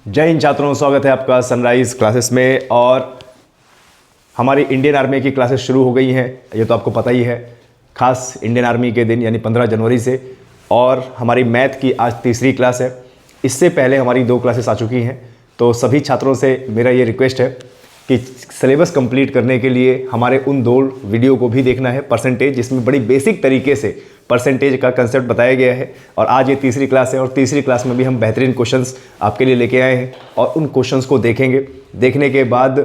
जय हिंद छात्रों, स्वागत है आपका सनराइज क्लासेस में। और हमारी इंडियन आर्मी की क्लासेस शुरू हो गई हैं, ये तो आपको पता ही है। खास इंडियन आर्मी के दिन यानी 15 जनवरी से। और हमारी मैथ की आज तीसरी क्लास है। इससे पहले हमारी 2 क्लासेस आ चुकी हैं। तो सभी छात्रों से मेरा ये रिक्वेस्ट है कि सिलेबस कंप्लीट करने के लिए हमारे उन 2 वीडियो को भी देखना है, परसेंटेज, जिसमें बड़ी बेसिक तरीके से परसेंटेज का कंसेप्ट बताया गया है। और आज ये तीसरी क्लास है और तीसरी क्लास में भी हम बेहतरीन क्वेश्चंस आपके लिए लेके आए हैं और उन क्वेश्चंस को देखेंगे। देखने के बाद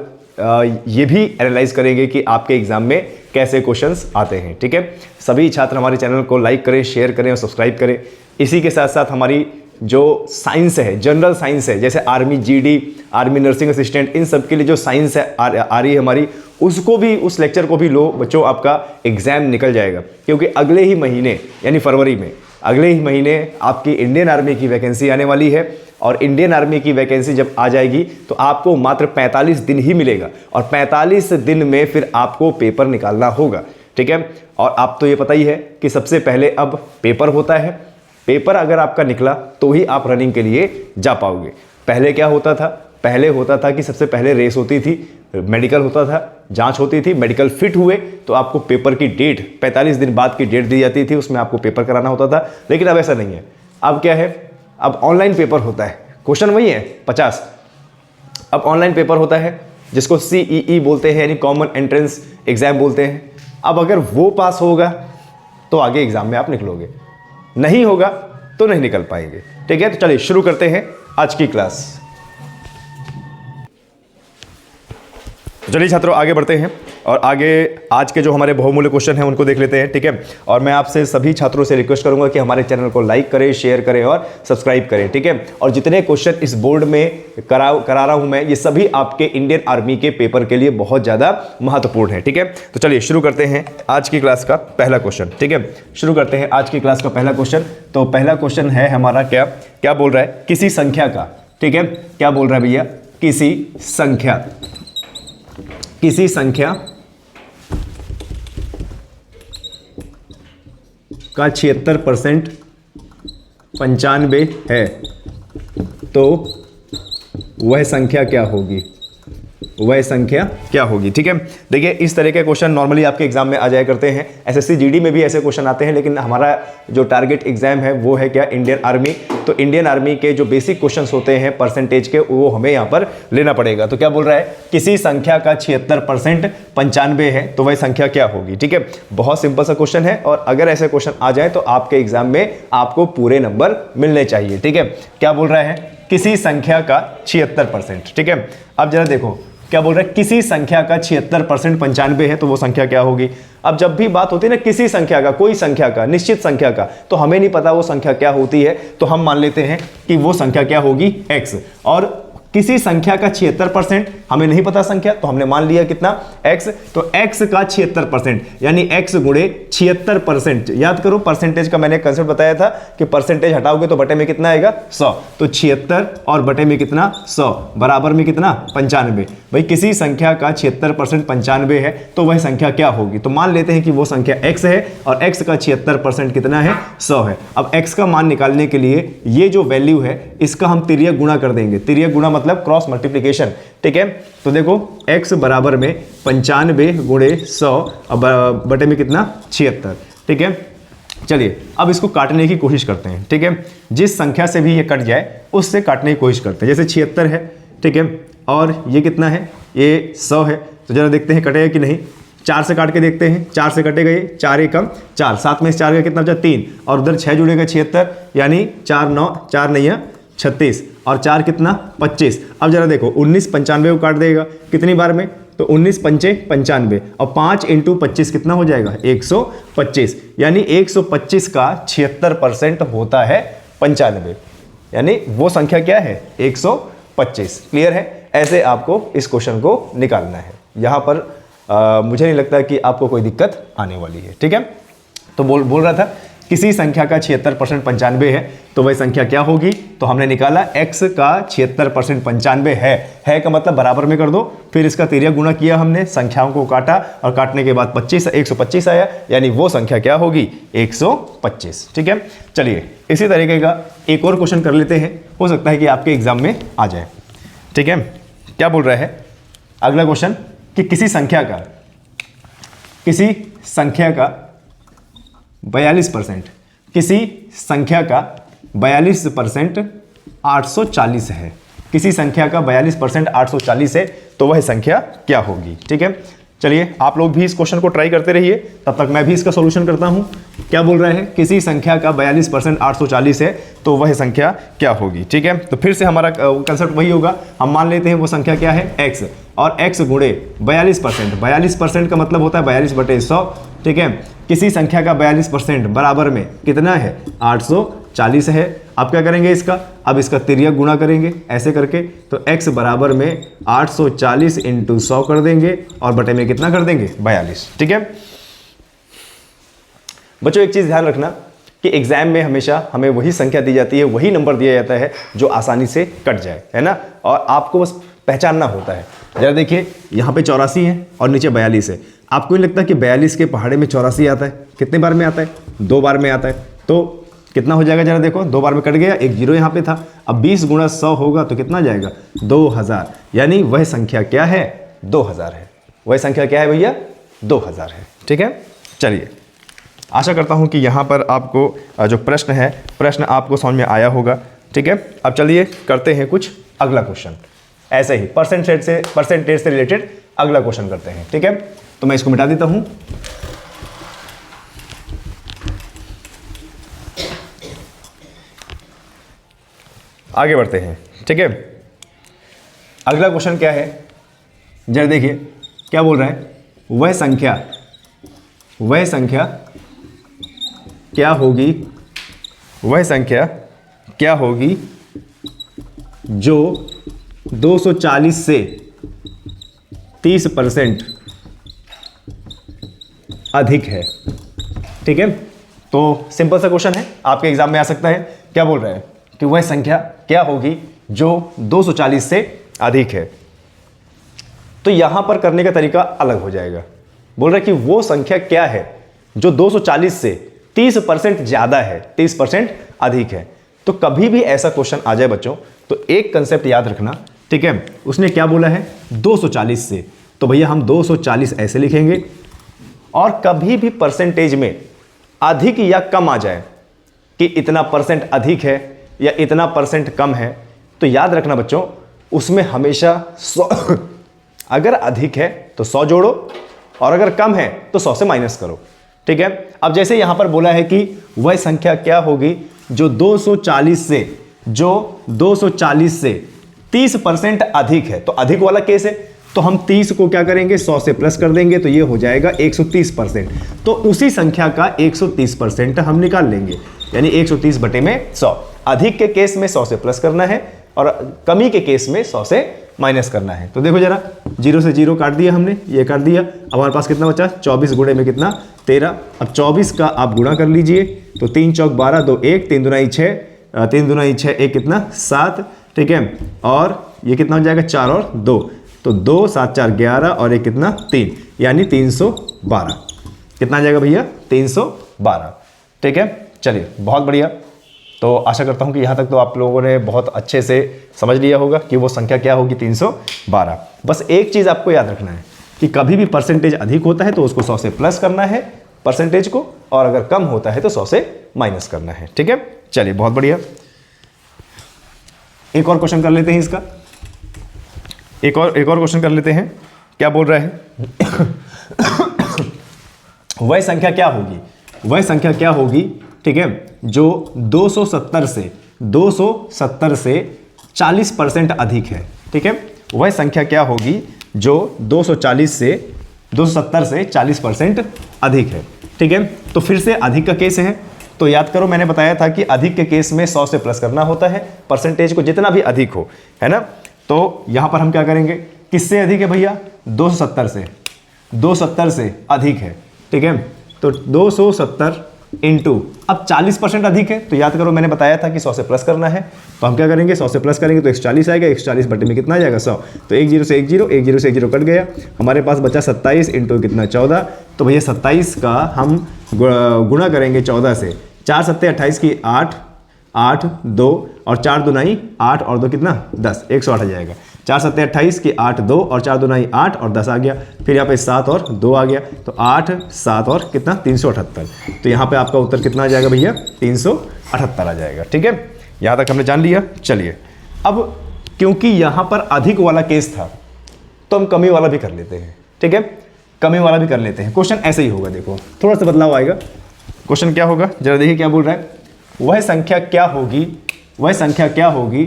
ये भी एनालाइज करेंगे कि आपके एग्जाम में कैसे क्वेश्चंस आते हैं। ठीक है, सभी छात्र हमारे चैनल को लाइक करें, शेयर करें और सब्सक्राइब करें। इसी के साथ साथ हमारी जो साइंस है, जनरल साइंस है, जैसे army GD, army nursing assistant, इन सब के लिए जो साइंस है आ रही है हमारी, उसको भी, उस लेक्चर को भी लो बच्चों, आपका एग्जाम निकल जाएगा। क्योंकि अगले ही महीने यानी फरवरी में, अगले ही महीने आपकी इंडियन आर्मी की वैकेंसी आने वाली है। और इंडियन आर्मी की वैकेंसी जब आ जाएगी तो आपको मात्र 45 दिन ही मिलेगा और 45 दिन में फिर आपको पेपर निकालना होगा। ठीक है, और आप तो ये पता ही है कि सबसे पहले अब पेपर होता है। पेपर अगर आपका निकला तो ही आप रनिंग के लिए जा पाओगे। पहले क्या होता था? पहले होता था कि सबसे पहले रेस होती थी, मेडिकल होता था, जांच होती थी, मेडिकल फिट हुए तो आपको पेपर की डेट 45 दिन बाद की डेट दी जाती थी, उसमें आपको पेपर कराना होता था। लेकिन अब ऐसा नहीं है। अब क्या है? अब ऑनलाइन पेपर होता है। क्वेश्चन वही है 50। अब ऑनलाइन पेपर होता है जिसको CEE बोलते हैं, यानी कॉमन एंट्रेंस एग्जाम बोलते हैं। अब अगर वो पास होगा तो आगे एग्जाम में आप निकलोगे, नहीं होगा तो नहीं निकल पाएंगे। ठीक है, तो चलिए शुरू करते हैं आज की क्लास। चलिए छात्रों, आगे बढ़ते हैं और आगे आज के जो हमारे बहुमूल्य क्वेश्चन हैं उनको देख लेते हैं। ठीक है, और मैं आपसे सभी छात्रों से रिक्वेस्ट करूंगा कि हमारे चैनल को लाइक करें, शेयर करें और सब्सक्राइब करें। ठीक है, और जितने क्वेश्चन इस बोर्ड में करा रहा हूं मैं, ये सभी आपके इंडियन आर्मी के पेपर के लिए बहुत ज़्यादा महत्वपूर्ण है। ठीक है, तो चलिए शुरू करते हैं आज की क्लास का पहला क्वेश्चन। ठीक है, शुरू करते हैं आज की क्लास का पहला क्वेश्चन। तो पहला क्वेश्चन है हमारा, क्या बोल रहा है? किसी संख्या का, ठीक है, क्या बोल रहा है भैया? किसी संख्या का 76% 95 है तो वह संख्या क्या होगी? ठीक है, देखिए इस तरह के क्वेश्चन नॉर्मली आपके एग्जाम में आ जाया करते हैं। SSC GD में भी ऐसे क्वेश्चन आते हैं, लेकिन हमारा जो टारगेट एग्जाम है वो है क्या? Indian army. तो इंडियन आर्मी के जो बेसिक क्वेश्चंस होते हैं परसेंटेज के, वो हमें यहाँ पर लेना पड़ेगा। तो क्या बोल रहा है? किसी संख्या का 76% 95 है तो वह संख्या क्या होगी? ठीक है, बहुत सिंपल सा क्वेश्चन है और अगर ऐसे क्वेश्चन आ जाए तो आपके एग्जाम में आपको पूरे नंबर मिलने चाहिए। ठीक है, क्या बोल रहा है? किसी संख्या का 76%। ठीक है, अब जरा देखो क्या बोल रहा है? किसी संख्या का 76% 95 है तो वो संख्या क्या होगी? अब जब भी बात होती है ना किसी संख्या का, कोई संख्या का, निश्चित संख्या का, तो हमें नहीं पता वो संख्या क्या होती है, तो हम मान लेते हैं कि वो संख्या क्या होगी? x। और किसी संख्या का 76% हमें नहीं पता संख्या, तो हमने मान लिया कितना? x। तो x का 76% यानी x गुणे 76%। याद करो, परसेंटेज का मैंने कंसेप्ट बताया था कि परसेंटेज हटाओगे तो बटे में कितना आएगा? 100। तो 76 और बटे में कितना? 100 बराबर में कितना? 95। भाई किसी संख्या का 76% 95 है तो वह संख्या क्या होगी? तो मान लेते हैं कि वो संख्या x है और x का 76% कितना है? 100 है। अब x का मान निकालने के लिए ये जो वैल्यू है इसका हम तिर्यक गुणा कर देंगे। तिर्यक गुणा मतलब क्रॉस मल्टीप्लिकेशन। ठीक है, तो देखो x बराबर में 95 गुणे 100 बटे में कितना? 76। ठीक है, चलिए अब इसको काटने की कोशिश करते हैं। ठीक है, जिस संख्या से भी ये कट जाए उससे काटने की कोशिश करते हैं। जैसे 76 है, ठीक है, और ये कितना है? ये 100 है। तो जरा देखते हैं कटेगा कि नहीं। 4 से काट के देखते हैं। 4 से कटेगा ये, 4 एकम 4, 7 में से 4 का कितना बचा? 3, और उधर 6 जुड़ेगा 76, यानी 4 9 4 नहीं 36 और 4 कितना? 25। अब जरा देखो 19 95 को काट देगा कितनी बार में? तो 19 पंचे 95 और 5 × 25 कितना हो जाएगा? 125। यानी 125 का 76% होता है 95, यानी वो संख्या क्या है? 125। क्लियर है? ऐसे आपको इस क्वेश्चन को निकालना है। यहाँ पर मुझे नहीं लगता कि आपको कोई दिक्कत आने वाली है। ठीक है, तो बोल रहा था किसी संख्या का 76% 95 है तो वह संख्या क्या होगी? तो हमने निकाला x का 76% 95 है का मतलब बराबर में कर दो, फिर इसका तिर्यक गुणा किया हमने, संख्याओं को काटा और काटने के बाद 125 आया, यानी वो संख्या क्या होगी? 125। ठीक है, चलिए इसी तरीके का एक और क्वेश्चन कर लेते हैं, हो सकता है कि आपके एग्जाम में आ जाए। ठीक है, क्या बोल रहा है अगला क्वेश्चन कि किसी संख्या का 42%, किसी संख्या का 42% 840 है, किसी संख्या का 42% 840 है, तो वह संख्या क्या होगी? ठीक है, चलिए आप लोग भी इस क्वेश्चन को ट्राई करते रहिए, तब तक मैं भी इसका सॉल्यूशन करता हूं। क्या बोल रहा है? किसी संख्या का 42% 840 है, तो वह संख्या क्या होगी? ठीक है, तो फिर से हमारा कंसेप्ट वही होगा, हम मान लेते हैं वो संख्या क्या है? x, और x गुणे 42%, 42% का मतलब होता है 42/100। ठीक है, किसी संख्या का 42% बराबर में कितना है? 840 है। अब क्या करेंगे इसका? अब इसका तिर्यक गुणा करेंगे ऐसे करके, तो x बराबर में 840 × 100 कर देंगे और बटे में कितना कर देंगे? 42। ठीक है बच्चों, एक चीज़ ध्यान रखना कि एग्जाम में हमेशा हमें वही संख्या दी जाती है, वही नंबर दिया जाता है जो आसानी से कट जाए, है ना, और आपको बस पहचानना होता है। जरा देखिए, यहाँ पे 84 है और नीचे 42 है। आपको नहीं लगता कि 42 के पहाड़े में 84 आता है? कितने बार में आता है? 2 बार में आता है। तो कितना हो जाएगा? जरा देखो, 2 बार में कट गया, एक जीरो यहाँ पे था। अब 20 × 100 होगा तो कितना जाएगा? 2000, यानी वह संख्या क्या है? 2000 है। वह संख्या क्या है भैया? 2000 है। ठीक है, चलिए आशा करता हूँ कि यहाँ पर आपको जो प्रश्न है, प्रश्न आपको समझ में आया होगा। ठीक है, अब चलिए करते हैं कुछ अगला क्वेश्चन, ऐसे ही परसेंटेज से रिलेटेड अगला क्वेश्चन करते हैं। ठीक है, तो मैं इसको मिटा देता हूँ। आगे बढ़ते हैं। ठीक है, अगला क्वेश्चन क्या है? जरा देखिए क्या बोल रहा है? वह संख्या क्या होगी? वह संख्या क्या होगी जो 240 से 30% अधिक है? ठीक है, तो सिंपल सा क्वेश्चन है, आपके एग्जाम में आ सकता है। क्या बोल रहा है कि वह संख्या क्या होगी जो 240 से अधिक है? तो यहां पर करने का तरीका अलग हो जाएगा। बोल रहा है कि वो संख्या क्या है जो 240 से 30% ज्यादा है, 30% अधिक है। तो कभी भी ऐसा क्वेश्चन आ जाए बच्चों, तो एक कंसेप्ट याद रखना। ठीक है, उसने क्या बोला है? 240 से, तो भैया हम 240 ऐसे लिखेंगे। और कभी भी परसेंटेज में अधिक या कम आ जाए कि इतना परसेंट अधिक है या इतना परसेंट कम है, तो याद रखना बच्चों, उसमें हमेशा 100 अगर अधिक है तो 100 जोड़ो, और अगर कम है तो 100 से माइनस करो। ठीक है, अब जैसे यहां पर बोला है कि वह संख्या क्या होगी जो 240 से 30% अधिक है, तो अधिक वाला केस है, तो हम 30 को क्या करेंगे? 100 से प्लस कर देंगे, तो ये हो जाएगा 130%। तो उसी संख्या का 130% हम निकाल लेंगे, यानी 130/100। अधिक के केस में 100 से प्लस करना है और कमी के केस में 100 से माइनस करना है। तो देखो जरा, 0 से 0 काट दिया हमने, ये काट दिया। अब हमारे पास कितना बचा? 24 गुणे में कितना? 13। अब 24 का आप गुणा कर लीजिए, तो 3 चौक 12, 2 1, 3 दूना 6, 3 दूना 6, 1 कितना? 7। ठीक है, और ये कितना हो जाएगा? 4 और 2, तो 2 7 4 11 और एक कितना? 3, यानी 312। कितना आ जाएगा भैया? 312। ठीक है, चलिए बहुत बढ़िया। तो आशा करता हूं कि यहाँ तक तो आप लोगों ने बहुत अच्छे से समझ लिया होगा कि वो संख्या क्या होगी? 312। बस एक चीज़ आपको याद रखना है कि कभी भी परसेंटेज अधिक होता है तो उसको 100 से प्लस करना है परसेंटेज को, और अगर कम होता है तो 100 से माइनस करना है। ठीक है, चलिए बहुत बढ़िया। एक और क्वेश्चन कर लेते हैं इसका, एक और क्वेश्चन कर लेते हैं। क्या बोल रहा है? वह संख्या क्या होगी? वह संख्या क्या होगी? ठीक है, जो 270 से 40% अधिक है। ठीक है, वह संख्या क्या होगी जो 270 से 40% अधिक है। ठीक है, तो फिर से अधिक का केस है, तो याद करो मैंने बताया था कि अधिक के केस में 100 से प्लस करना होता है परसेंटेज को, जितना भी अधिक हो, है ना। तो यहां पर हम क्या करेंगे? किससे अधिक है भैया? 270 से अधिक है। ठीक है, तो 270 इंटू, अब 40% अधिक है तो याद करो मैंने बताया था कि 100 से प्लस करना है, तो हम क्या करेंगे 100 से प्लस करेंगे तो 140 आएगा, 140 बटे में कितना आ जाएगा 100, तो 1 0 से 1 0, 1 0 से 1 0 कट गया, हमारे पास बचा 27 इंटू कितना 14, तो भैया 27 का हम गुणा करेंगे 14 से, 4 7 28 की 8, 8 2 और 4 दुनाई 8 और 2 कितना 10, 108 आ जाएगा, 4 7 28 की 8 2 और 4 दुनाई 8 और 10 आ गया, फिर यहाँ पे 7 और 2 आ गया, तो 8 7 और कितना 378, तो यहाँ पे आपका उत्तर कितना आ जाएगा भैया 378 आ जाएगा। ठीक है, यहाँ तक हमने जान लिया। चलिए अब क्योंकि यहाँ पर अधिक वाला केस था तो हम कमी वाला भी कर लेते हैं। ठीक है, कमी वाला भी कर लेते हैं। क्वेश्चन ऐसे ही होगा, देखो थोड़ा सा बदलाव आएगा। क्वेश्चन क्या होगा जरा देखिए क्या बोल रहा है, वह संख्या क्या होगी, वह संख्या क्या होगी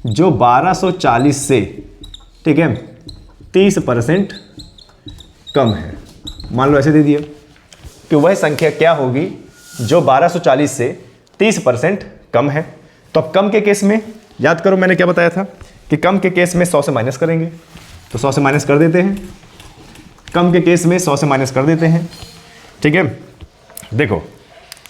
जो 1240 से, ठीक है, 30% कम है। मान लो ऐसे दे दिया कि वह संख्या क्या होगी जो 1240 से 30% कम है। तो अब कम के केस में याद करो मैंने क्या बताया था कि कम के केस में 100 से माइनस करेंगे, तो 100 से माइनस कर देते हैं, कम के केस में 100 से माइनस कर देते हैं। ठीक है, देखो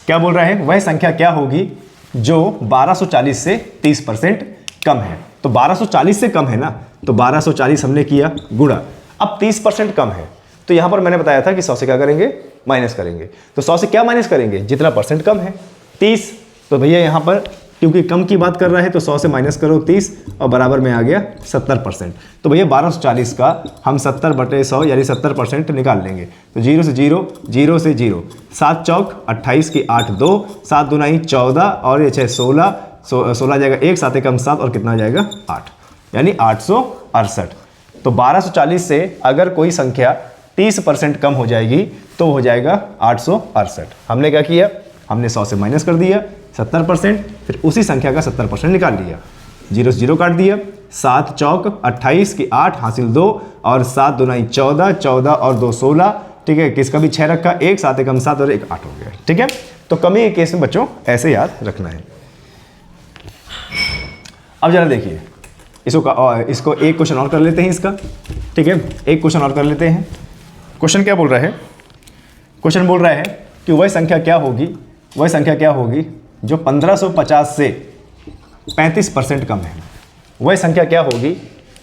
क्या बोल रहा है, वह संख्या क्या होगी जो 1240 से 30% कम है। तो 1240 से कम है ना, तो 1240 हमने किया गुणा, अब 30% कम है तो यहां पर मैंने बताया था कि 100 से क्या करेंगे माइनस करेंगे, तो 100 से क्या माइनस करेंगे जितना परसेंट कम है 30, तो भैया यहां पर क्योंकि कम की बात कर रहा है तो 100 से माइनस करो 30 और बराबर में आ गया 70%। तो भैया 1240 का हम 70 बटे 100 यानी 70% निकाल लेंगे, तो 0 से 0, 0 से 0, 7 चौक 28 की 8 2, 7 दुनाई 14 और ये 6 16, 16 जाएगा 1, 7 एकम 7 और कितना आ जाएगा 8, यानी 868। तो 1240 से अगर कोई संख्या 30% कम हो जाएगी तो हो जाएगा 868। हमने क्या किया, हमने 100 से माइनस कर दिया 70%, फिर उसी संख्या का 70% निकाल लिया, 0 से 0 काट दिया, 7 चौक 28 की 8 हासिल 2 और 7 दुनाई 14, 14 और 2 16, ठीक है, किसका भी 6 रखा, 1 7 एकम 7 और 1 8 हो गया। ठीक है, तो कमी के केस में बच्चों ऐसे याद रखना है। अब जरा देखिए इसको एक क्वेश्चन और कर लेते हैं इसका। ठीक है, एक क्वेश्चन और कर लेते हैं। क्वेश्चन क्या बोल रहा है, क्वेश्चन बोल रहा है कि वह संख्या क्या होगी, वह संख्या क्या होगी जो 1550 से 35% कम है। वह संख्या क्या होगी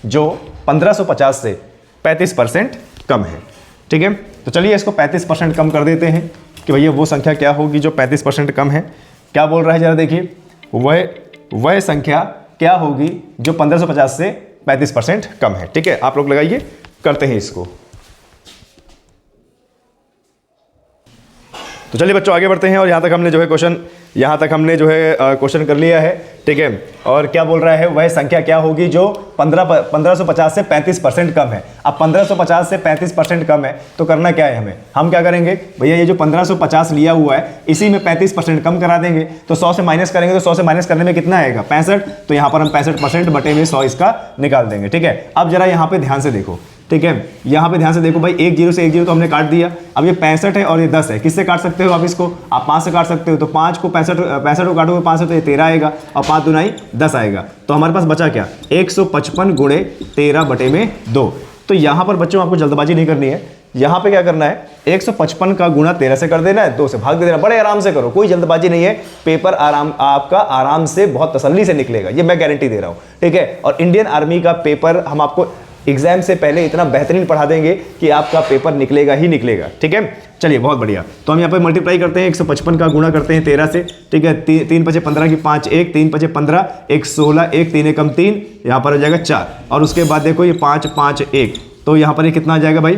जो 1550 से 35% कम है। ठीक है, तो चलिए इसको 35% कम कर देते हैं कि भैया वो संख्या क्या होगी जो 35% कम है। क्या बोल रहा है जरा देखिए, वह संख्या क्या होगी जो 1550 से 35% कम है। ठीक है, आप लोग लगाइए, करते हैं इसको। तो चलिए बच्चों आगे बढ़ते हैं और यहाँ तक हमने जो है क्वेश्चन कर लिया है। ठीक है, और क्या बोल रहा है, वह संख्या क्या होगी जो 1550 से 35% कम है। अब 1550 से 35% कम है तो करना क्या है हमें, हम क्या करेंगे भैया ये जो 1550 लिया हुआ है इसी में 35% कम करा देंगे, तो 100 से माइनस करेंगे, तो 100 से माइनस करने में कितना आएगा 65, तो यहाँ पर हम 65% बटे में 100 इसका निकाल देंगे। ठीक है, अब जरा यहाँ पे ध्यान से देखो। ठीक है, यहाँ पे ध्यान से देखो भाई, 1 0 से 1 0 तो हमने काट दिया, अब ये 65 है और ये 10 है, किससे काट सकते हो आप इसको, आप 5 से काट सकते हो, तो 5 को 65 को काटोगे 5 से तो ये 13 आएगा और 5 दुनाई 10 आएगा, तो हमारे पास बचा क्या 155 गुणे 13 बटे में 2। तो यहाँ पर बच्चों आपको जल्दबाजी नहीं करनी है, यहाँ पे क्या करना है 155 का गुणा 13 से कर देना है, 2 से भाग दे देना, बड़े आराम से करो, कोई जल्दबाजी नहीं है, पेपर आपका आराम से बहुत तसल्ली से निकलेगा, ये मैं गारंटी दे रहा हूँ। ठीक है, और इंडियन आर्मी का पेपर हम आपको एग्जाम से पहले इतना बेहतरीन पढ़ा देंगे कि आपका पेपर निकलेगा ही निकलेगा। ठीक है, चलिए बहुत बढ़िया। तो हम यहाँ पे मल्टीप्लाई करते हैं, 155 का गुणा करते हैं 13 से। ठीक है, 3 5 15 की 5 1, 3 5 15, 1 16, 1 3 एकम 3, यहाँ पर आ जाएगा 4, और उसके बाद देखो ये 5 5 1, तो यहाँ पर ये कितना आ जाएगा भाई,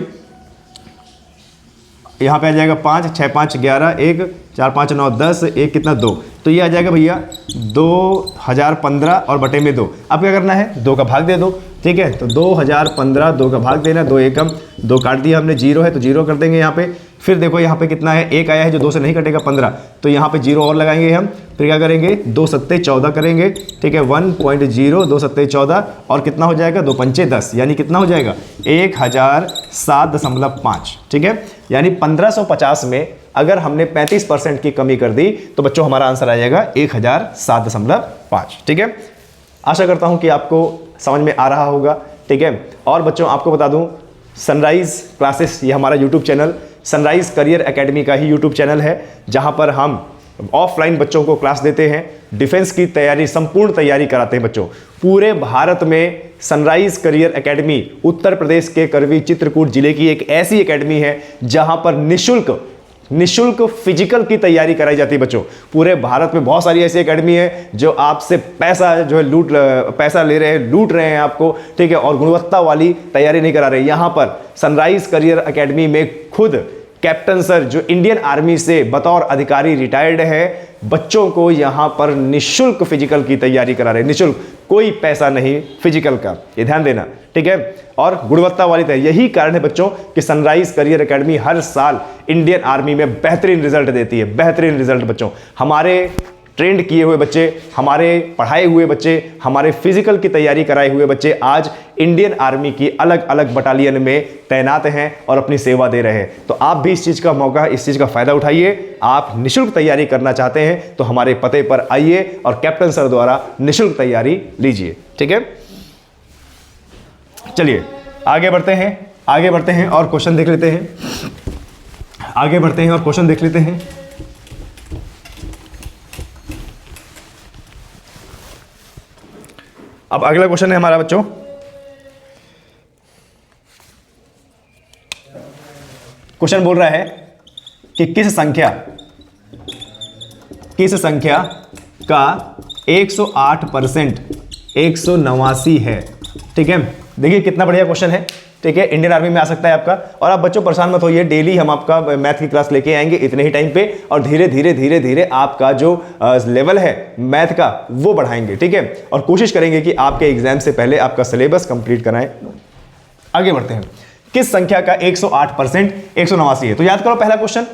यहाँ पे आ जाएगा 5 6 5 11, 1 4 5 9 10, 1 कितना 2, तो ये आ जाएगा भैया 2015 और बटे में 2। अब क्या करना है 2 का भाग दे दो। ठीक है, तो 2015 2 का भाग देना, 2 एकम 2 काट दिया हमने, 0 है तो 0 कर देंगे यहाँ पे। फिर देखो यहाँ पे कितना है, 1 आया है जो 2 से नहीं कटेगा 15, तो यहाँ पे 0 और लगाएंगे हम, फिर क्या करेंगे 2 सत्ते 14 करेंगे। ठीक है, 1.0 2 सत्ते 14 और कितना हो जाएगा 2 पंचे 10, यानी कितना हो जाएगा 1007.5। ठीक है, यानी 1550 में अगर हमने 35% की कमी कर दी तो बच्चों हमारा आंसर आ जाएगा 1007.5। ठीक है, आशा करता हूं कि आपको समझ में आ रहा होगा। ठीक है, और बच्चों आपको बता दूं सनराइज क्लासेस ये हमारा YouTube channel sunrise career academy का ही यूट्यूब चैनल है, जहां पर हम ऑफलाइन बच्चों को क्लास देते हैं, डिफेंस की तैयारी, संपूर्ण तैयारी कराते हैं बच्चों। पूरे भारत में sunrise career academy Uttar Pradesh के करवी चित्रकूट जिले की एक ऐसी एकेडमी है जहां पर निशुल्क फिजिकल की तैयारी कराई जाती है बच्चों। पूरे भारत में बहुत सारी ऐसी एकेडमी है जो आपसे पैसा जो है पैसा ले रहे हैं, लूट रहे हैं आपको, ठीक है, और गुणवत्ता वाली तैयारी नहीं करा रहे। यहां पर सनराइज करियर एकेडमी में खुद कैप्टन सर जो इंडियन आर्मी से बतौर अधिकारी रिटायर्ड है, बच्चों को यहां पर निशुल्क फिजिकल की तैयारी करा रहे हैं, निशुल्क, कोई पैसा नहीं फिजिकल का, ये ध्यान देना, ठीक है, और गुणवत्ता वाली तैयारी। यही कारण है बच्चों कि सनराइज करियर एकेडमी हर साल इंडियन आर्मी में बेहतरीन रिजल्ट देती है, बेहतरीन रिजल्ट बच्चों। हमारे ट्रेंड किए हुए बच्चे, हमारे पढ़ाए हुए बच्चे, हमारे फिजिकल की तैयारी कराए हुए बच्चे आज इंडियन आर्मी की अलग अलग बटालियन में तैनात हैं और अपनी सेवा दे रहे हैं। तो आप भी इस चीज़ का मौका, इस चीज़ का फायदा उठाइए। आप निशुल्क तैयारी करना चाहते हैं तो हमारे पते पर आइए और कैप्टन सर द्वारा निशुल्क तैयारी लीजिए, ठीक है। चलिए आगे बढ़ते हैं और क्वेश्चन देख लेते हैं। आगे बढ़ते हैं और क्वेश्चन देख लेते हैं। अब अगला क्वेश्चन है हमारा बच्चों, क्वेश्चन बोल रहा है कि किस संख्या का 108% 189 है, ठीक है। देखिए कितना बढ़िया क्वेश्चन है, ठीक है, इंडियन आर्मी में आ सकता है आपका। और आप बच्चों परेशान मत होइए, डेली हम आपका मैथ की क्लास लेके आएंगे इतने ही टाइम पे, और धीरे धीरे आपका जो लेवल है मैथ का वो बढ़ाएंगे, ठीक है, और कोशिश करेंगे कि आपके एग्जाम से पहले आपका सिलेबस कंप्लीट कराएं। आगे बढ़ते हैं। किस संख्या का 108% 189 है? तो याद करो पहला क्वेश्चन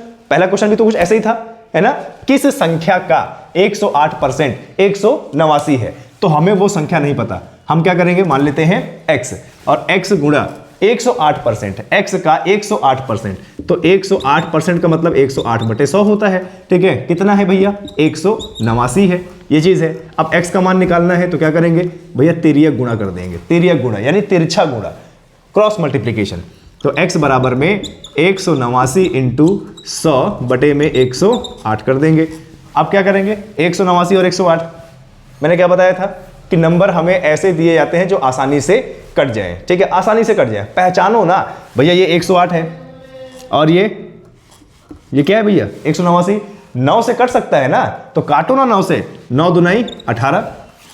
भी तो कुछ ऐसे ही था, है ना। किस संख्या का 108% 189 है? तो हमें वो संख्या नहीं पता, हम क्या करेंगे, मान लेते हैं x, और x गुणा 108%, x का 108%, तो 108% का मतलब 108/100 होता है, ठीक है। कितना है भैया? 189 है, ये चीज है। अब x का मान निकालना है तो क्या करेंगे भैया, तिर्यक गुणा कर देंगे, तिर्यक गुणा यानी तिरछा गुणा, क्रॉस मल्टीप्लीकेशन। तो x बराबर में 189 इंटू 100/108 कर देंगे। अब क्या करेंगे, 189 और 108, मैंने क्या बताया था कि नंबर हमें ऐसे दिए जाते हैं जो आसानी से कट जाए, ठीक है, आसानी से कट जाए। पहचानो ना भैया, ये 108 है और ये क्या है भैया, 189, 9 से कट सकता है ना, तो काटो ना 9 से, 9 दूनाई 18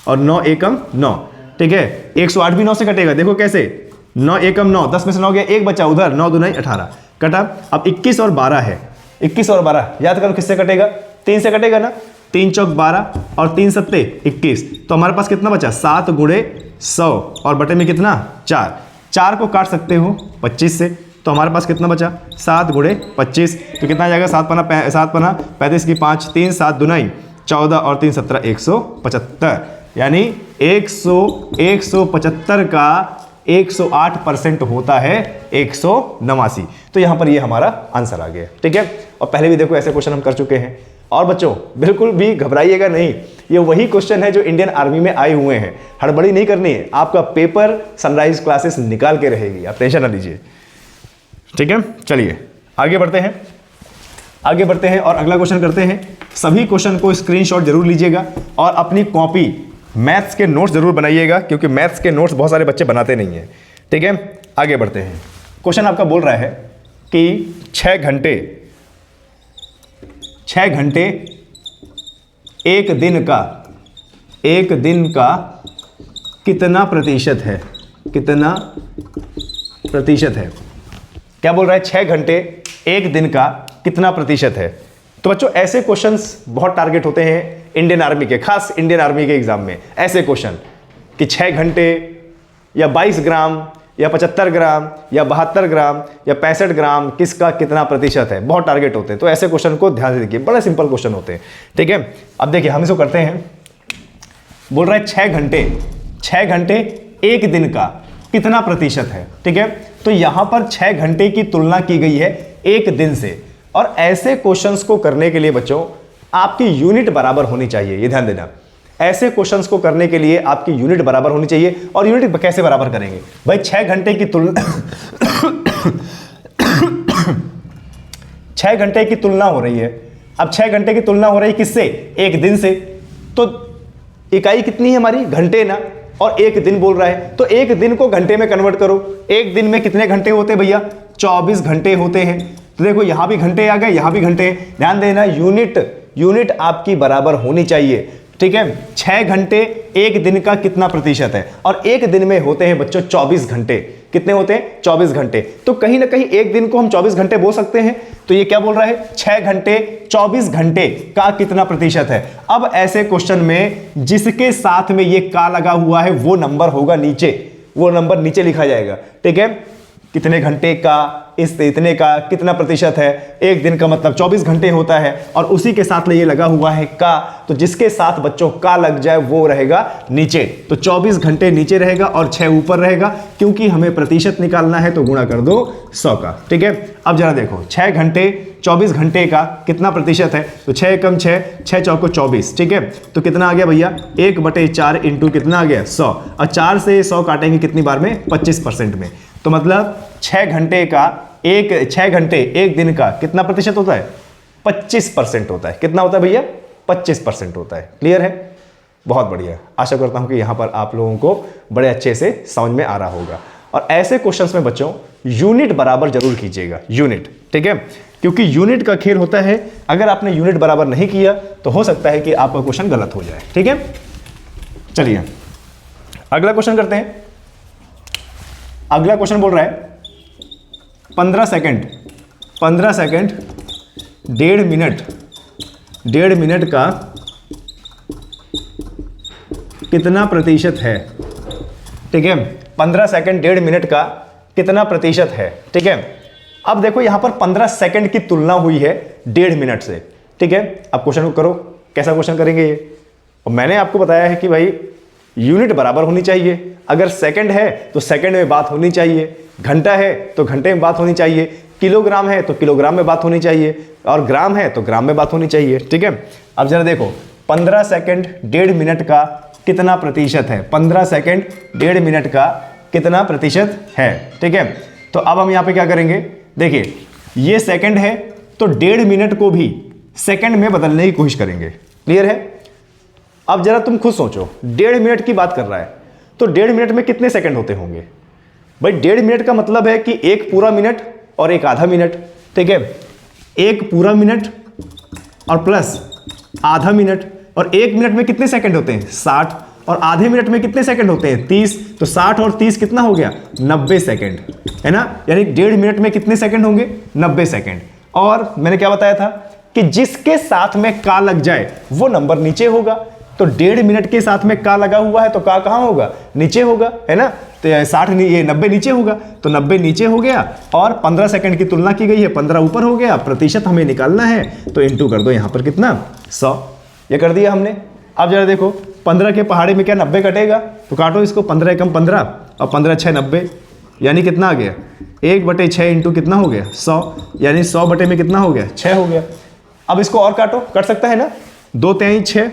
और 9 एकम 9, ठीक है। 108 भी 9 से कटेगा, देखो कैसे, 9 एकम 9, 10 में से 9 गया, एक बचा उधर, 9 दूनाई 18 कटा। अब 21 और 12 है, 21 और 12 याद करो किससे कटेगा, 3 से कटेगा ना, 3 चौक 12 और 3 सत्ते 21, तो हमारे पास कितना बचा, 7 गुणे 100 और बटे में कितना 4, 4 को काट सकते हो 25 से, तो हमारे पास कितना बचा 7 गुणे 25, तो कितना आ जाएगा, 7 पना 35 की 5, 3 7 दुनाई 14 और 3 17 175, यानी 175 का 108% होता है 189। तो यहां पर ये हमारा आंसर आ गया, ठीक है। और पहले भी देखो ऐसे क्वेश्चन हम कर चुके हैं। और बच्चों बिल्कुल भी घबराइएगा नहीं, ये वही क्वेश्चन है जो इंडियन आर्मी में आए हुए हैं, हड़बड़ी नहीं करनी है, आपका पेपर सनराइज क्लासेस निकाल के रहेगी, आप टेंशन ना लीजिए, ठीक है। चलिए आगे बढ़ते हैं और अगला क्वेश्चन करते हैं। सभी क्वेश्चन को स्क्रीनशॉट जरूर लीजिएगा और अपनी कॉपी मैथ्स के नोट्स जरूर बनाइएगा, क्योंकि मैथ्स के नोट्स बहुत सारे बच्चे बनाते नहीं हैं, ठीक है। आगे बढ़ते हैं। क्वेश्चन आपका बोल रहा है कि 6 घंटे एक दिन का कितना प्रतिशत है, क्या बोल रहा है, 6 घंटे एक दिन का कितना प्रतिशत है। तो बच्चों ऐसे क्वेश्चंस बहुत टारगेट होते हैं इंडियन आर्मी के, खास इंडियन आर्मी के एग्जाम में, ऐसे क्वेश्चन कि 6 घंटे या 22 ग्राम या 75 ग्राम या 72 ग्राम या 65 ग्राम, किसका कितना प्रतिशत है, बहुत टारगेट होते हैं। तो ऐसे क्वेश्चन को ध्यान से देखिए, बड़े सिंपल क्वेश्चन होते हैं, ठीक है। अब देखिए हम इसको करते हैं, बोल रहा है 6 घंटे एक दिन का कितना प्रतिशत है, ठीक है। तो यहां पर 6 घंटे की तुलना की गई है एक दिन से, और ऐसे क्वेश्चंस को करने के लिए बच्चों आपकी यूनिट बराबर होनी चाहिए, ये ध्यान देना। ऐसे क्वेश्चंस को करने के लिए आपकी यूनिट बराबर होनी चाहिए। और यूनिट कैसे बराबर करेंगे भाई, 6 घंटे की तुलना 6 घंटे की तुलना हो रही है। अब 6 घंटे की तुलना हो रही है किससे? एक दिन से। तो इकाई कितनी है हमारी? घंटे ना, और एक दिन बोल रहा है, तो एक दिन को घंटे में कन्वर्ट करो। एक दिन में कितने घंटे होते हैं भैया? 24 घंटे होते हैं। तो देखो यहां भी घंटे आ गए, यहां भी घंटे। ध्यान देना, यूनिट आपकी बराबर होनी चाहिए, ठीक है। 6 घंटे एक दिन का कितना प्रतिशत है? और एक दिन में होते हैं बच्चों 24 घंटे। कितने होते हैं? 24 घंटे। तो कहीं ना कहीं एक दिन को हम 24 घंटे बोल सकते हैं। तो ये क्या बोल रहा है? 6 घंटे 24 घंटे का कितना प्रतिशत है? अब ऐसे क्वेश्चन में जिसके साथ में ये का लगा हुआ है वो नंबर होगा नीचे, वो नंबर नीचे लिखा जाएगा, ठीक है। कितने घंटे का, इस इतने का, कितना प्रतिशत है? एक दिन का मतलब 24 घंटे होता है, और उसी के साथ ये लगा हुआ है का। तो जिसके साथ बच्चों का लग जाए वो रहेगा नीचे। तो 24 घंटे नीचे रहेगा और 6 ऊपर रहेगा, क्योंकि हमें प्रतिशत निकालना है तो गुणा कर दो 100 का, ठीक है। अब जरा देखो 6 घंटे 24 घंटे का कितना प्रतिशत है? तो 6 कम 6, 6 चौको 24, ठीक है। तो कितना आ गया भैया? 1/4 इंटू कितना आ गया? 100। और 4 से 100 काटेंगे कितनी बार में? 25% में। तो मतलब 6 घंटे का 6 घंटे एक दिन का कितना प्रतिशत होता है? 25% होता है। कितना होता है भैया? 25% होता है। क्लियर है? बहुत बढ़िया। आशा करता हूं कि यहां पर आप लोगों को बड़े अच्छे से समझ में आ रहा होगा। और ऐसे क्वेश्चंस में बच्चों यूनिट बराबर जरूर कीजिएगा, यूनिट, ठीक है, क्योंकि यूनिट का खेल होता है। अगर आपने यूनिट बराबर नहीं किया तो हो सकता है कि आपका क्वेश्चन गलत हो जाए, ठीक है। चलिए अगला क्वेश्चन करते हैं। अगला क्वेश्चन बोल रहा है 15 सेकंड 1.5 मिनट का कितना प्रतिशत है? ठीक है, 15 सेकंड 1.5 मिनट का कितना प्रतिशत है? ठीक है। अब देखो यहां पर 15 सेकंड की तुलना हुई है 1.5 मिनट से, ठीक है। अब क्वेश्चन को करो, कैसा क्वेश्चन करेंगे ये? और मैंने आपको बताया है कि भाई यूनिट बराबर होनी चाहिए। अगर सेकंड है तो सेकंड में बात होनी चाहिए, घंटा है तो घंटे में बात होनी चाहिए, किलोग्राम है तो किलोग्राम में बात होनी चाहिए, और ग्राम है तो ग्राम में बात होनी चाहिए, ठीक है। अब जरा देखो 15 सेकंड 1.5 मिनट का कितना प्रतिशत है? 15 सेकंड 1.5 मिनट का कितना प्रतिशत है? ठीक है। तो अब हम यहां पे क्या करेंगे? देखिए ये सेकंड है तो 1.5 मिनट को भी सेकंड में बदलने की कोशिश करेंगे। क्लियर है? अब जरा तुम खुद सोचो, 1.5 मिनट की बात कर रहा है तो 1.5 मिनट में कितने सेकंड होते होंगे भाई? 1.5 मिनट का मतलब है कि एक पूरा मिनट और एक आधा मिनट, ठीक है। एक पूरा मिनट और प्लस आधा मिनट, और एक मिनट में कितने सेकंड होते हैं? 60, और आधे मिनट में कितने सेकंड होते हैं? 30। तो 60 और 30 कितना हो गया? 90 सेकंड, है ना। यानी 1.5 मिनट में कितने सेकंड होंगे? 90 सेकंड। और मैंने क्या बताया था कि जिसके साथ में का लग जाए वो नंबर नीचे होगा। तो 1.5 मिनट के साथ में का लगा हुआ है तो का कहां होगा? नीचे होगा, है ना। तो 90 नीचे होगा, तो 90 नीचे हो गया, और 15 सेकंड की तुलना की गई है, 15 ऊपर हो गया। प्रतिशत हमें निकालना है तो इंटू कर दो यहां पर कितना? 100। ये कर दिया हमने। अब जरा देखो 15 के पहाड़े में क्या 90 कटेगा? तो काटो इसको, 15 एकम 15 और 15 6 90, यानी कितना आ गया? 1/6 इंटू कितना हो गया? 100, यानी 100 बटे में कितना हो गया? 6 हो गया। अब इसको और काटो, कट सकता है ना। 2 3 6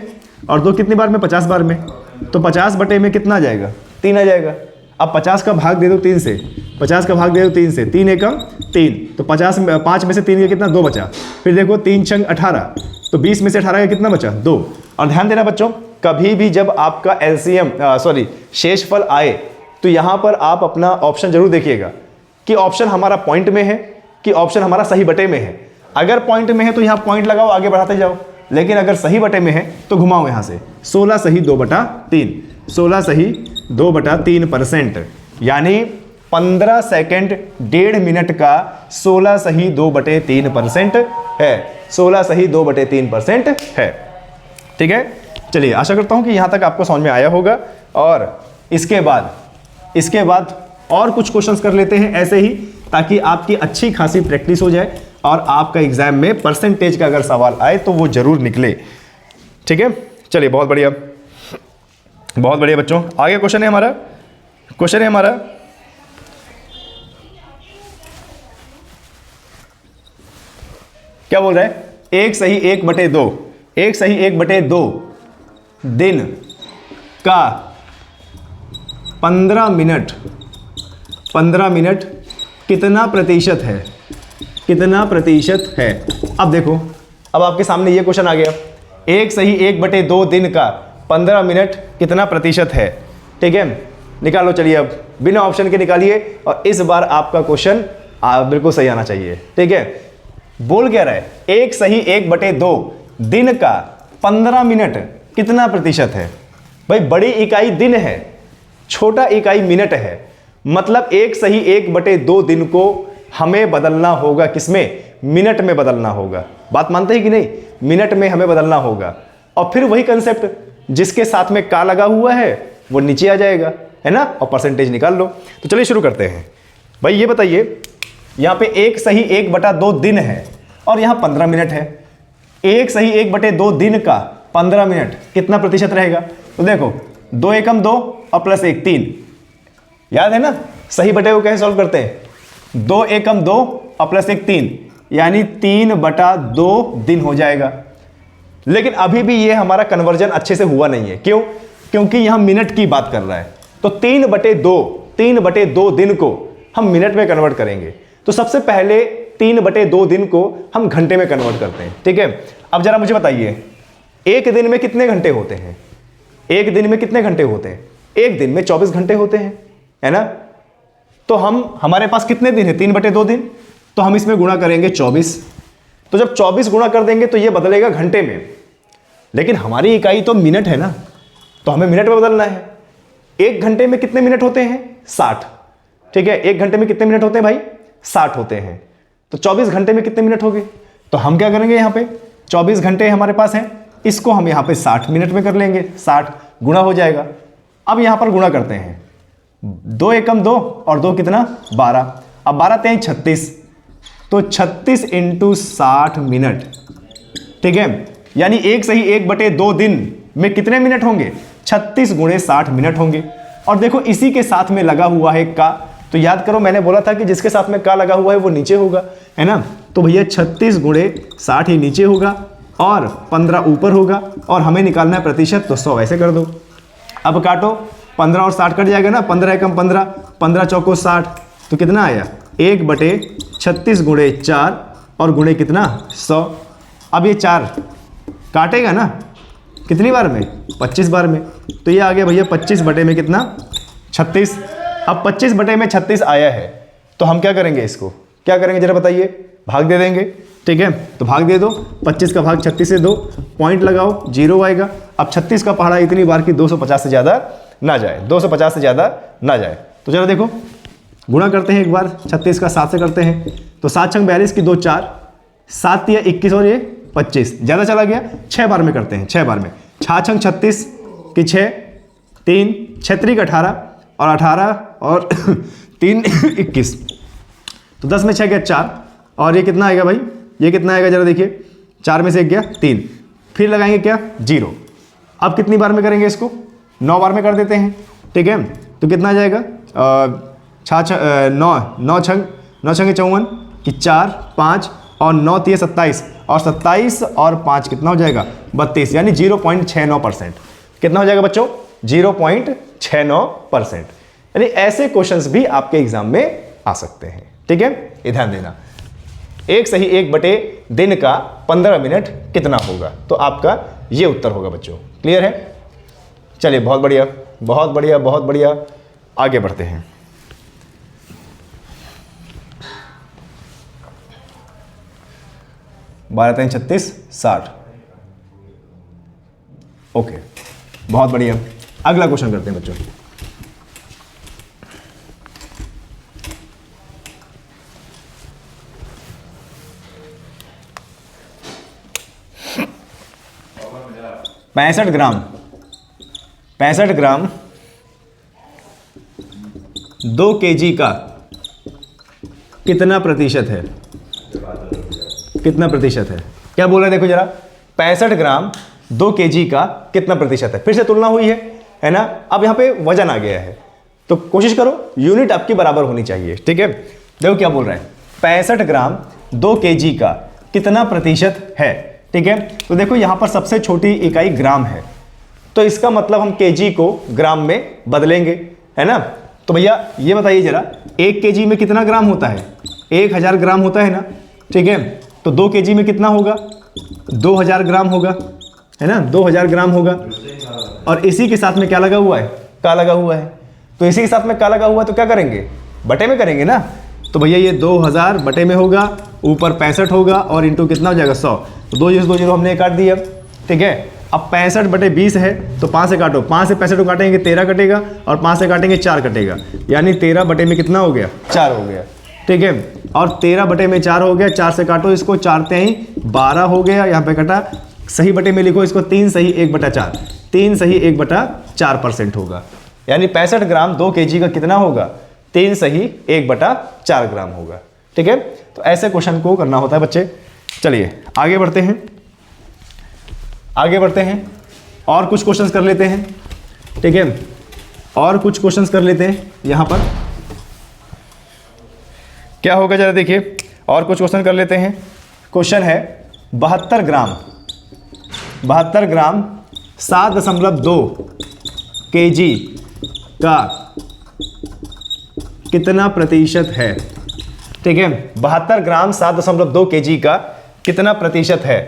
और 2 कितनी बार में? 50 बार में। तो 50 बटे में कितना आ जाएगा? 3 आ जाएगा। अब 50 का भाग दे दो 3 से, 50 का भाग दे दो 3 से, 3 एकम 3, तो 5 में से 3 का कितना? 2 बचा। फिर देखो 3 छंग 18, तो 20 में से 18 का कितना बचा? 2। और ध्यान देना बच्चों, कभी भी जब आपका एलसीएम शेषफल आए तो यहां पर आप अपना ऑप्शन जरूर देखिएगा कि ऑप्शन हमारा पॉइंट में है कि ऑप्शन हमारा सही बटे में है। अगर पॉइंट में है तो यहां पॉइंट लगाओ, आगे बढ़ाते जाओ, लेकिन अगर सही बटे में है तो घुमाओ यहां से। 16 सही 2/3, 16 सही 2/3%, यानी 15 सेकंड 1.5 मिनट का 16 सही 2/3% है। 16 सही 2/3% है, ठीक है। चलिए आशा करता हूं कि यहां तक आपको समझ में आया होगा। और इसके बाद और कुछ क्वेश्चंस कर लेते हैं ऐसे ही, ताकि आपकी अच्छी खासी प्रैक्टिस हो जाए और आपका एग्जाम में परसेंटेज का अगर सवाल आए तो वो जरूर निकले, ठीक है। चलिए बहुत बढ़िया, बहुत बढ़िया बच्चों। आगे क्वेश्चन है हमारा क्या बोल रहा है? 1 सही 1/2, 1 सही 1/2 दिन का 15 मिनट कितना प्रतिशत है? कितना प्रतिशत है। अब देखो, अब आपके सामने ये क्वेश्चन आ गया, 1/1/2 दिन का 15 मिनट कितना प्रतिशत है। ठीक है, निकालो, चलिए अब बिना ऑप्शन के निकालिए, और इस बार आपका क्वेश्चन बिल्कुल सही आना चाहिए। ठीक है, बोल क्या रहा है, 1/1/2 दिन का 15 मिनट कितना प्रतिशत है। भाई बड़ी इकाई दिन है, छोटा इकाई मिनट है, मतलब 1/1/2 दिन को हमें बदलना होगा किसमें, मिनट में बदलना होगा। बात मानते हैं कि नहीं, मिनट में हमें बदलना होगा। और फिर वही कंसेप्ट, जिसके साथ में का लगा हुआ है वो नीचे आ जाएगा, है ना, और परसेंटेज निकाल लो। तो चलिए शुरू करते हैं। भाई ये बताइए, यहाँ पे 1/1/2 दिन है और यहाँ 15 मिनट है। 1/1/2 दिन का 15 मिनट कितना प्रतिशत रहेगा। तो देखो, 2 एकम 2 और प्लस 1 3, याद है ना, सही बटे को कैसे सॉल्व करते हैं, 2 एकम 2 और प्लस 1 3, यानी 3/2 दिन हो जाएगा। लेकिन अभी भी ये हमारा कन्वर्जन अच्छे से हुआ नहीं है। क्यों? क्योंकि यहां मिनट की बात कर रहा है। तो 3/2 दिन को हम मिनट में कन्वर्ट करेंगे। तो सबसे पहले 3/2 दिन को हम घंटे में कन्वर्ट करते हैं। ठीक है, अब जरा मुझे बताइए, एक दिन में कितने घंटे होते हैं। एक दिन में कितने घंटे होते हैं, एक दिन में 24 घंटे होते हैं, है ना। तो हमारे पास कितने दिन है, 3/2 दिन, तो हम इसमें गुणा करेंगे 24। तो जब 24 गुणा कर देंगे तो ये बदलेगा घंटे में, लेकिन हमारी इकाई तो मिनट है ना, तो हमें मिनट में बदलना है। एक घंटे में कितने मिनट होते हैं, 60। ठीक है, एक घंटे में कितने मिनट होते हैं भाई, 60 होते हैं। तो 24 घंटे में कितने मिनट हो गए, तो हम क्या करेंगे, यहाँ पे 24 घंटे हमारे पास हैं, इसको हम यहाँ पे 60 मिनट में कर लेंगे, 60 गुणा हो जाएगा। अब यहाँ पर गुणा करते हैं, 2 एकम 2 और 2 कितना 12, अब 12 3 36, तो 36 × 60 मिनट। ठीक है, यानी 1/1/2 दिन में कितने मिनट होंगे, 36 × 60 मिनट होंगे। और देखो इसी के साथ में लगा हुआ है का, तो याद करो मैंने बोला था कि जिसके साथ में का लगा हुआ है वो नीचे होगा, है ना। तो भैया 36 × 60 ही नीचे होगा और 15 ऊपर होगा, और हमें निकालना है प्रतिशत, तो 100 ऐसे कर दो। अब काटो, 15 और 60 कट जाएगा ना, 15 एकम 15, 15 चौको 60, तो कितना आया, 1/36 × 4 और गुणे कितना 100। अब ये 4 काटेगा ना कितनी बार में, 25 बार में, तो ये आ गया भैया 25 बटे में कितना 36। अब 25 बटे में 36 आया है, तो हम क्या करेंगे, इसको क्या करेंगे जरा बताइए, भाग दे देंगे। ठीक है, तो भाग दे दो, 25 का भाग 36 से दो, पॉइंट लगाओ, 0 आएगा। अब 36 का पहाड़ा इतनी बार कि 250 से ज़्यादा ना जाए, 250 से ज़्यादा ना जाए। तो जरा देखो, गुणा करते हैं एक बार, 36 का 7 से करते हैं, तो 7 छंग 42 की 2 4, 7 या 21 और ये 25, ज़्यादा चला गया, 6 बार में करते हैं, 6 बार में, 6 छंग 36 की 6, 3 6 का 18 और 18 और 3 21, तो 10 में 6 गया 4, और ये कितना आएगा भाई, ये कितना आएगा जरा देखिए, 4 में से 1 गया 3, फिर लगाएंगे क्या 0। अब कितनी बार में करेंगे इसको, 9 बार में कर देते हैं। ठीक है, तो कितना आ जाएगा, 9 छंग 54 कि 4 5 और 9 3 27, और 27 और 5 कितना हो जाएगा 32, यानी 0.69%। कितना हो जाएगा बच्चों, 0.69%। यानी ऐसे क्वेश्चंस भी आपके एग्जाम में आ सकते हैं। ठीक है, ये ध्यान देना, 1/1 दिन का 15 मिनट कितना होगा, तो आपका ये उत्तर होगा बच्चों। क्लियर है, चलिए बहुत बढ़िया बहुत बढ़िया बहुत बढ़िया, आगे बढ़ते हैं। बारह 3 36 60, ओके बहुत बढ़िया। अगला क्वेश्चन करते हैं बच्चों। पैंसठ ग्राम 2 kg का कितना प्रतिशत है, कितना प्रतिशत है, क्या बोल रहे हैं देखो जरा, 65 ग्राम 2 kg का कितना प्रतिशत है। फिर से तुलना हुई है ना। अब यहाँ पे वजन आ गया है, तो कोशिश करो यूनिट आपकी बराबर होनी चाहिए। ठीक है, देखो क्या बोल रहे हैं, 65 ग्राम 2 kg का कितना प्रतिशत है। ठीक है, तो देखो यहाँ पर सबसे छोटी इकाई ग्राम है, तो इसका मतलब हम kg को ग्राम में बदलेंगे, है ना। तो भैया ये बताइए जरा, 1 kg में कितना ग्राम होता है, 1000 ग्राम होता है ना। ठीक है। तो 2 kg में कितना होगा, 2000 ग्राम होगा, है ना, 2000 ग्राम होगा। और इसी के साथ में क्या लगा हुआ है, का लगा हुआ है। तो इसी के साथ में का लगा हुआ है तो क्या करेंगे, बटे में करेंगे ना। तो भैया ये 2000 बटे में होगा, ऊपर 65 होगा और इंटू कितना हो जाएगा 100। तो 2 0 हमने काट दिया, ठीक है। अब 65 बटे 20 है तो 5 से काटो, 5 से 65 को काटेंगे 13 कटेगा और 5 से काटेंगे 4 कटेगा, यानी 13 बटे में कितना हो गया, 4 हो गया, ठीक है। और 13 बटे में 4 हो गया, 4 से काटो इसको, 4 3 12 हो गया, यहाँ पे कटा। सही बटे में लिखो इसको, 3 सही 1/4, 3 सही 1/4% होगा, यानी 65 ग्राम 2 kg का कितना होगा, 3 सही 1/4 ग्राम होगा, ठीक है। तो ऐसे क्वेश्चन को करना होता है बच्चे। चलिए आगे बढ़ते हैं, आगे बढ़ते हैं और कुछ क्वेश्चंस कर लेते हैं, ठीक है। और कुछ क्वेश्चंस कर लेते हैं यहाँ पर, क्या होगा जरा देखिए। और कुछ क्वेश्चन कर लेते हैं। क्वेश्चन है 72 ग्राम 7.2 kg का कितना प्रतिशत है, ठीक है। 72 ग्राम 7.2 kg का कितना प्रतिशत है।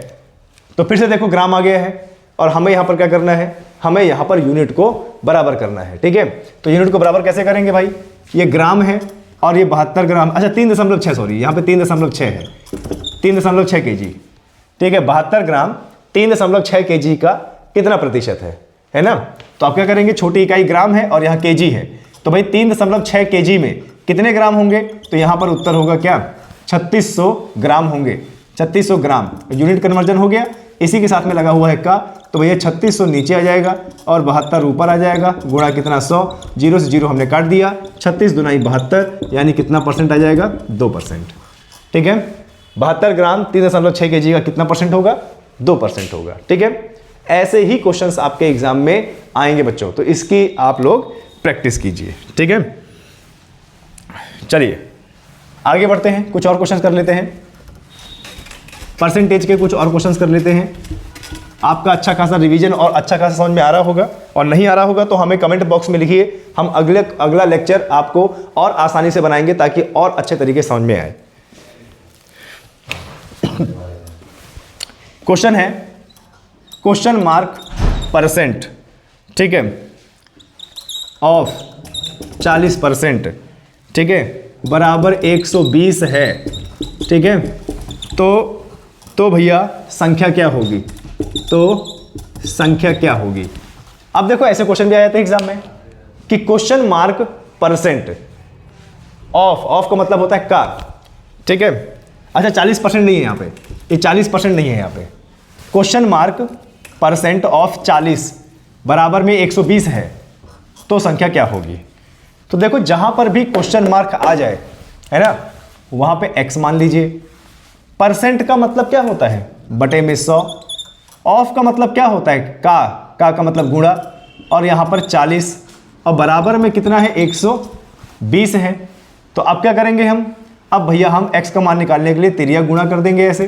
तो फिर से देखो ग्राम आ गया है और हमें यहाँ पर क्या करना है, हमें यहाँ पर यूनिट को बराबर करना है, ठीक है। तो यूनिट को बराबर कैसे करेंगे भाई, ये ग्राम है और ये 72 ग्राम, अच्छा 3.6 सॉरी, यहाँ पे 3.6 है, 3.6 kg, ठीक है। 72 ग्राम 3.6 kg का कितना प्रतिशत है ना। तो आप क्या करेंगे, छोटी इकाई ग्राम है और यहाँ kg है, तो भाई 3.6 kg में कितने ग्राम होंगे, तो यहाँ पर उत्तर होगा क्या, 3600 ग्राम होंगे, 3600 ग्राम। यूनिट कन्वर्जन हो गया, इसी के साथ में लगा हुआ है का, तो भैया 3600 नीचे आ जाएगा और 72 ऊपर आ जाएगा, गुणा कितना 100, 0 से 0 हमने काट दिया, 36 दुनाई 72, यानी कितना परसेंट आ जाएगा, 2%, ठीक है। 72 ग्राम 3.6 kg का कितना परसेंट होगा, 2% होगा, ठीक है। ऐसे ही क्वेश्चंस आपके एग्जाम में आएंगे बच्चों, तो इसकी आप लोग प्रैक्टिस कीजिए, ठीक है। चलिए आगे बढ़ते हैं, कुछ और क्वेश्चंस कर लेते हैं, परसेंटेज के कुछ और क्वेश्चंस कर लेते हैं। आपका अच्छा खासा रिवीजन और अच्छा खासा समझ में आ रहा होगा, और नहीं आ रहा होगा तो हमें कमेंट बॉक्स में लिखिए, हम अगला लेक्चर आपको और आसानी से बनाएंगे ताकि और अच्छे तरीके से समझ में आए। क्वेश्चन है क्वेश्चन मार्क परसेंट, ठीक है, ऑफ 40%, ठीक है, बराबर 120 है, ठीक है। तो भैया संख्या क्या होगी, तो संख्या क्या होगी। अब देखो ऐसे क्वेश्चन भी आए थे एग्जाम में कि क्वेश्चन मार्क परसेंट ऑफ का मतलब होता है का, ठीक है। अच्छा 40% नहीं है यहाँ पे, ये 40% नहीं है यहाँ पे। क्वेश्चन मार्क परसेंट ऑफ 40 बराबर में 120 है, तो संख्या क्या होगी। तो देखो जहां पर भी क्वेश्चन मार्क आ जाए, है ना, वहां पे x मान लीजिए। परसेंट का मतलब क्या होता है, बटे में 100। ऑफ का मतलब क्या होता है, का मतलब गुणा, और यहाँ पर 40 और बराबर में कितना है, 120 है। तो अब क्या करेंगे हम, अब भैया हम x का मान निकालने के लिए तिरिया गुणा कर देंगे ऐसे।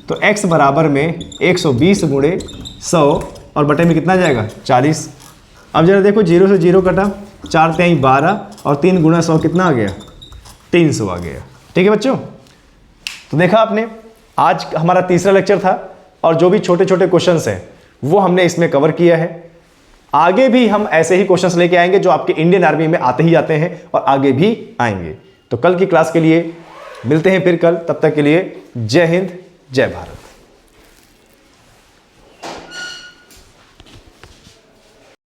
तो x बराबर में 120 गुणे 100 और बटे में कितना जाएगा, 40। अब जरा देखो 0 से 0 कटा, 4 3 12 और 3 गुणा 100 कितना आ गया, 300 आ गया, ठीक है बच्चों। तो देखा आपने, आज हमारा तीसरा लेक्चर था और जो भी छोटे छोटे क्वेश्चंस हैं वो हमने इसमें कवर किया है। आगे भी हम ऐसे ही क्वेश्चंस लेके आएंगे जो आपके इंडियन आर्मी में आते ही आते हैं और आगे भी आएंगे। तो कल की क्लास के लिए मिलते हैं फिर कल, तब तक के लिए जय हिंद जय भारत।